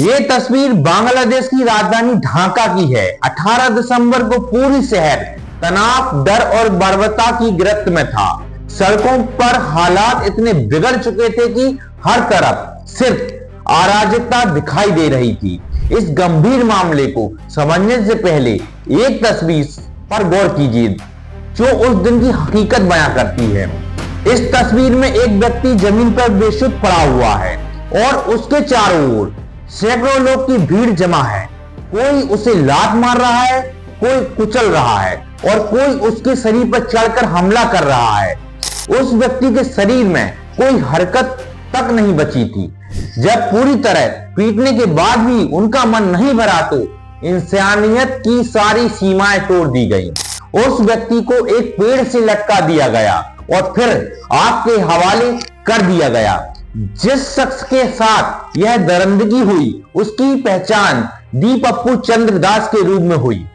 ये तस्वीर बांग्लादेश की राजधानी ढाका की है। 18 दिसंबर को पूरी शहर तनाव, डर और बर्बरता की गिरफ्त में था। सड़कों पर हालात इतने बिगड़ चुके थे कि हर तरफ सिर्फ अराजकता दिखाई दे रही थी। इस गंभीर मामले को समझने से पहले एक तस्वीर पर गौर कीजिए जो उस दिन की हकीकत बयां करती है। इस तस्वीर में एक व्यक्ति जमीन पर बेसुध पड़ा हुआ है और उसके चारों ओर सैकड़ों लोग की भीड़ जमा है। कोई उसे लात मार रहा है, कोई कुचल रहा है और कोई उसके शरीर पर चढ़कर हमला कर रहा है। उस व्यक्ति के शरीर में कोई हरकत तक नहीं बची थी। जब पूरी तरह पीटने के बाद भी उनका मन नहीं भरा तो इंसानियत की सारी सीमाएं तोड़ दी गई। उस व्यक्ति को एक पेड़ से लटका दिया गया और फिर आग के हवाले कर दिया गया। जिस शख्स के साथ यह दरिंदगी हुई उसकी पहचान दीपप्पू चंद्र दास के रूप में हुई।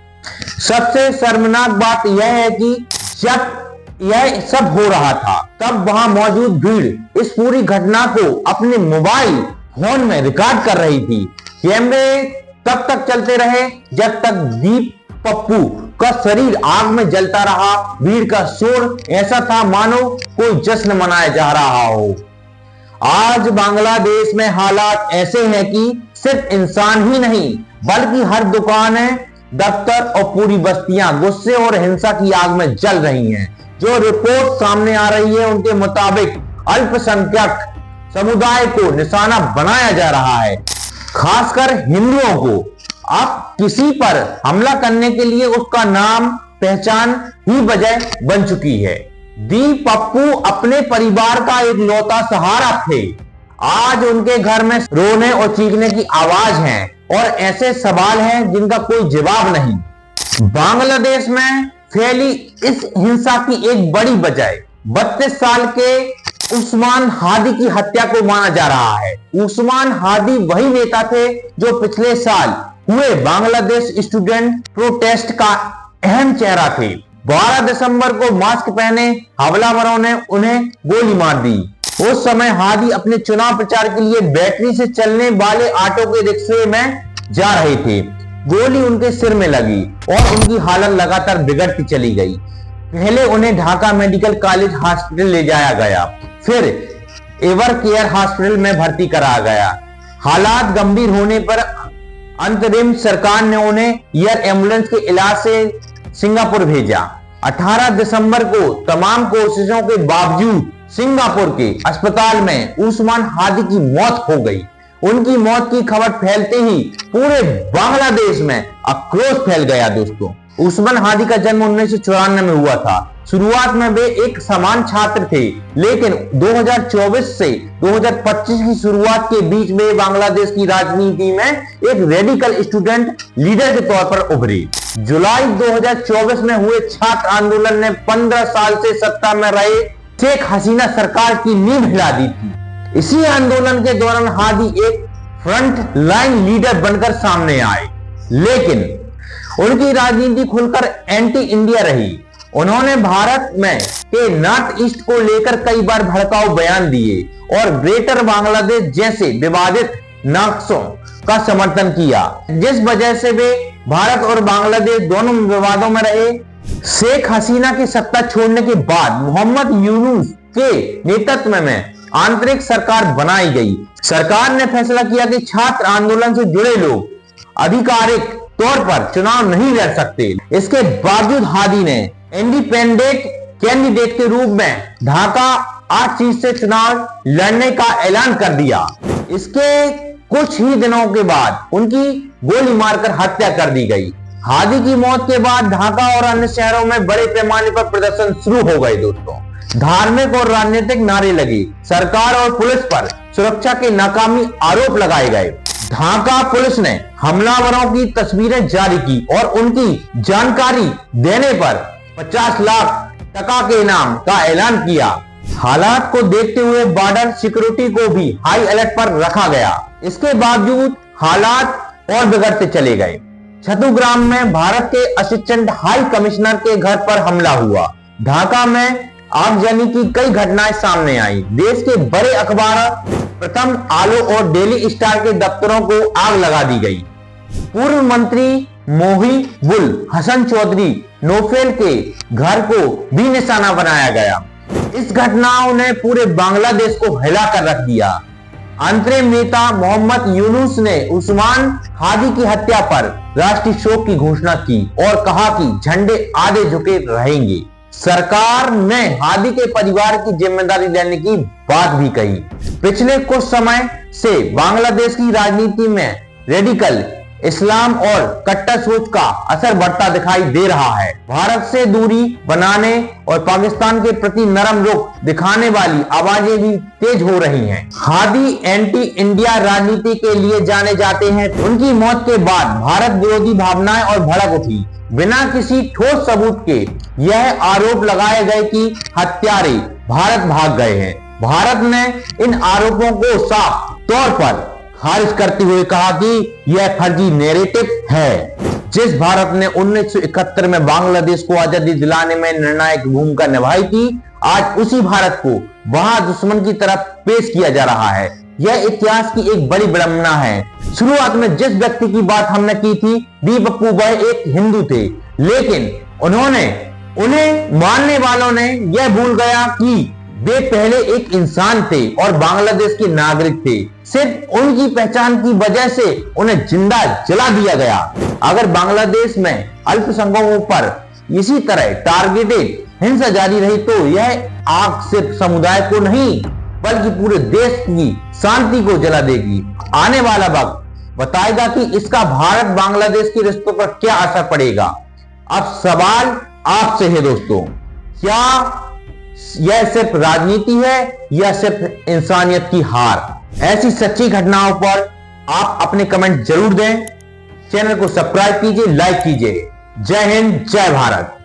सबसे शर्मनाक बात यह है कि जब यह सब हो रहा था तब वहां मौजूद भीड़ इस पूरी घटना को अपने मोबाइल फोन में रिकॉर्ड कर रही थी। कैमरे तब तक चलते रहे जब तक दीपप्पू का शरीर आग में जलता रहा। भीड़ का शोर ऐसा था मानो कोई जश्न मनाया जा रहा हो। आज बांग्लादेश में हालात ऐसे हैं कि सिर्फ इंसान ही नहीं बल्कि हर दुकानें, दफ्तर और पूरी बस्तियां गुस्से और हिंसा की आग में जल रही हैं। जो रिपोर्ट सामने आ रही है उनके मुताबिक अल्पसंख्यक समुदाय को निशाना बनाया जा रहा है, खासकर हिंदुओं को। अब किसी पर हमला करने के लिए उसका नाम पहचान ही वजह बन चुकी है। दीपप्पू अपने परिवार का एक लौता सहारा थे। आज उनके घर में रोने और चीखने की आवाज है और ऐसे सवाल हैं जिनका कोई जवाब नहीं। बांग्लादेश में फैली इस हिंसा की एक बड़ी वजह 32 साल के उस्मान हादी की हत्या को माना जा रहा है। उस्मान हादी वही नेता थे जो पिछले साल हुए बांग्लादेश स्टूडेंट प्रोटेस्ट का अहम चेहरा थे। 12 दिसंबर को मास्क पहने हमलावरों ने उन्हें गोली मार दी। उस समय हादी अपने चुनाव प्रचार के लिए बैटरी से चलने वाले ऑटो के रिक्शे में जा रहे थे। गोली उनके सिर में लगी और उनकी हालत लगातार बिगड़ती चली गई। पहले उन्हें ढाका मेडिकल कॉलेज हॉस्पिटल ले जाया गया, फिर एवर केयर हॉस्पिटल में भर्ती कराया गया। हालात गंभीर होने पर अंतरिम सरकार ने उन्हें एयर एम्बुलेंस के इलाज से सिंगापुर भेजा। 18 दिसंबर को तमाम कोशिशों के बावजूद सिंगापुर के अस्पताल में उस्मान हादी की मौत हो गई। उनकी मौत की खबर फैलते ही पूरे बांग्लादेश में आक्रोश फैल गया। दोस्तों, उस्मान हादी का जन्म 1994 में हुआ था। शुरुआत में वे एक सामान्य छात्र थे, लेकिन 2024 से 2025 की शुरुआत के बीच में बांग्लादेश की राजनीति में एक रेडिकल स्टूडेंट लीडर के तौर पर उभरे। जुलाई 2024 में हुए छात्र आंदोलन ने 15 साल से सत्ता में रहे शेख हसीना सरकार की नींव हिला दी थी। इसी आंदोलन के दौरान हादी एक फ्रंट लाइन लीडर बनकर सामने आए, लेकिन उनकी राजनीति खुलकर एंटी इंडिया रही। उन्होंने भारत में के नॉर्थ ईस्ट को लेकर कई बार भड़काऊ बयान दिए और ग्रेटर बांग्लादेश जैसे विवादित नक्शों का समर्थन किया, जिस वजह से वे भारत और बांग्लादेश दोनों विवादों में रहे। शेख हसीना की सत्ता छोड़ने के बाद मोहम्मद यूनुस के नेतृत्व में आंतरिक सरकार बनाई गई। सरकार ने फैसला किया कि छात्र आंदोलन से जुड़े लोग आधिकारिक तौर पर चुनाव नहीं लड़ सकते। इसके बावजूद हादी ने इंडिपेंडेंट कैंडिडेट के रूप में ढाका 8 सीट से चुनाव लड़ने का ऐलान कर दिया। इसके कुछ ही दिनों के बाद उनकी गोली मारकर हत्या कर दी गई। हादी की मौत के बाद ढाका और अन्य शहरों में बड़े पैमाने पर प्रदर्शन शुरू हो गए। दोस्तों, धार्मिक और राजनीतिक नारे लगे। सरकार और पुलिस पर सुरक्षा के नाकामी आरोप लगाए गए। ढाका पुलिस ने हमलावरों की तस्वीरें जारी की और उनकी जानकारी देने पर 50 लाख टका के इनाम का ऐलान किया। हालात को देखते हुए बॉर्डर सिक्योरिटी को भी हाई अलर्ट पर रखा गया। इसके बावजूद हालात और बिगड़ते चले गए। छतुग्राम में भारत के असिस्टेंट हाई कमिश्नर के घर पर हमला हुआ। ढाका में आगजनी की कई घटनाएं सामने आई। देश के बड़े अखबार प्रथम आलो और डेली स्टार के दफ्तरों को आग लगा दी गई। पूर्व मंत्री मोहिबुल हसन चौधरी नौफल के घर को भी निशाना बनाया गया। इस घटनाओं ने पूरे बांग्लादेश को हिलाकर रख दिया। अंतरिम नेता मोहम्मद यूनुस ने उस्मान हादी की हत्या पर राष्ट्रीय शोक की घोषणा की और कहा कि झंडे आधे झुके रहेंगे। सरकार ने हादी के परिवार की जिम्मेदारी लेने की बात भी कही। पिछले कुछ समय से बांग्लादेश की राजनीति में रेडिकल इस्लाम और कट्टर सोच का असर बढ़ता दिखाई दे रहा है। भारत से दूरी बनाने और पाकिस्तान के प्रति नरम रुख दिखाने वाली आवाजें भी तेज हो रही हैं। हादी एंटी इंडिया राजनीति के लिए जाने जाते हैं। उनकी मौत के बाद भारत विरोधी भावनाएं और भड़क उठी। बिना किसी ठोस सबूत के यह आरोप लगाए गए कि हत्यारे भारत भाग गए हैं। भारत ने इन आरोपों को साफ तौर पर खारिज करते हुए कहा कि यह फर्जी नैरेटिव है। जिस भारत ने 1971 में बांग्लादेश को आजादी दिलाने में निर्णायक भूमिका निभाई थी, आज उसी भारत को वहां दुश्मन की तरफ पेश किया जा रहा है। यह इतिहास की एक बड़ी विडंबना है। शुरुआत में जिस व्यक्ति की बात हमने की थी, डी पप्पू भाई एक हिंदू थे, लेकिन उन्हें मानने वालों ने यह भूल गया कि वे पहले एक इंसान थे और बांग्लादेश के नागरिक थे। सिर्फ उनकी पहचान की वजह से उन्हें जिंदा जला दिया गया। अगर बांग्लादेश में अल्पसंख्यकों पर इसी तरह टारगेटेड हिंसा जारी रही तो यह आग सिर्फ समुदाय को नहीं बल्कि पूरे देश की शांति को जला देगी। आने वाला वक्त बताएगा कि इसका भारत बांग्लादेश के रिश्तों पर क्या असर पड़ेगा। अब सवाल आपसे है दोस्तों, क्या यह सिर्फ राजनीति है या सिर्फ इंसानियत की हार? ऐसी सच्ची घटनाओं पर आप अपने कमेंट जरूर दें। चैनल को सब्सक्राइब कीजिए, लाइक कीजिए। जय हिंद, जय भारत।